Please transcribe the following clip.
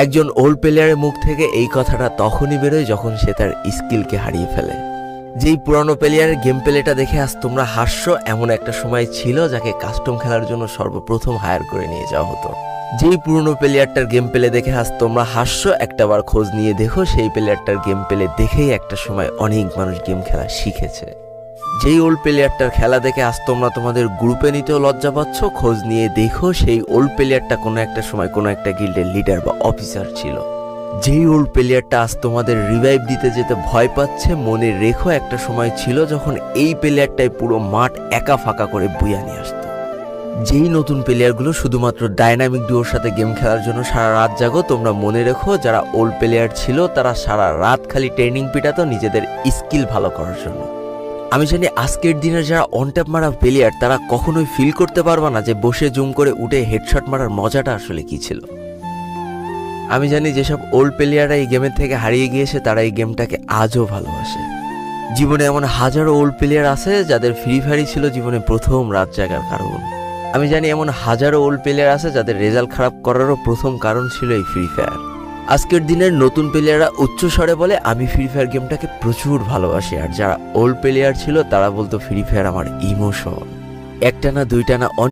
একজন ওল্ড প্লেয়ারের মুখ থেকে এই কথাটা তখনই বেরোয় যখন সে তার স্কিলকে হারিয়ে ফেলে। যেই পুরানো প্লেয়ারের গেম প্লেটা দেখে আজ তোমরা হাসছো, এমন একটা সময় ছিল যাকে কাস্টম খেলার জন্য সর্বপ্রথম হায়ার করে নিয়ে যাওয়া হতো। যেই পুরনো প্লেয়ারটার গেম প্লে দেখে আজ তোমরা হাসছো, একটাবার খোঁজ নিয়ে দেখো সেই প্লেয়ারটার গেম প্লে দেখেই একটা সময় অনেক মানুষ গেম খেলা শিখেছে। যেই ওল্ড প্লেয়ারটার খেলা দেখে আজ তোমরা তোমাদের গ্রুপে নিতেও লজ্জা পাচ্ছ, খোঁজ নিয়ে দেখো সেই ওল্ড প্লেয়ারটা কোনো একটা সময় কোনো একটা গিল্ডের লিডার বা অফিসার ছিল। যেই ওল্ড প্লেয়ারটা আজ তোমাদের রিভাইভ দিতে যেতে ভয় পাচ্ছে, মনে রেখো একটা সময় ছিল যখন এই প্লেয়ারটাই পুরো মাঠ একা ফাঁকা করে বুয়া নিয়ে আসতো। যেই নতুন প্লেয়ারগুলো শুধুমাত্র ডাইনামিক ডুয়োর সাথে গেম খেলার জন্য সারা রাত জাগো, তোমরা মনে রেখো যারা ওল্ড প্লেয়ার ছিল তারা সারা রাত খালি ট্রেনিং পিটাতো নিজেদের স্কিল ভালো করার জন্য। আমি জানি আজকের দিনের যারা অনট্যাপ মারা প্লেয়ার তারা কখনোই ফিল করতে পারবে না যে বসে জুম করে উঠে হেডশট মারার মজাটা আসলে কি ছিল। আমি জানি যেসব ওল্ড প্লেয়াররা এই গেমের থেকে হারিয়ে গিয়েছে তারা এই গেমটাকে আজও ভালোবাসে। জীবনে এমন হাজারো ওল্ড প্লেয়ার আছে যাদের ফ্রি ফায়ারই ছিল জীবনে প্রথম রাত জাগার কারণ। আমি জানি এমন হাজারো ওল্ড প্লেয়ার আছে যাদের রেজাল্ট খারাপ করারও প্রথম কারণ ছিল এই ফ্রি ফায়ার। আজকের দিনের নতুন প্লেয়াররা উচ্চস্বরে বলে আমি ফ্রি ফায়ার গেমটাকে প্রচুর ভালোবাসি, আর যারা ওল্ড প্লেয়ার ছিল তারা বলতো ফ্রি ফায়ার আমার ইমোশন। একটা না দুইটা না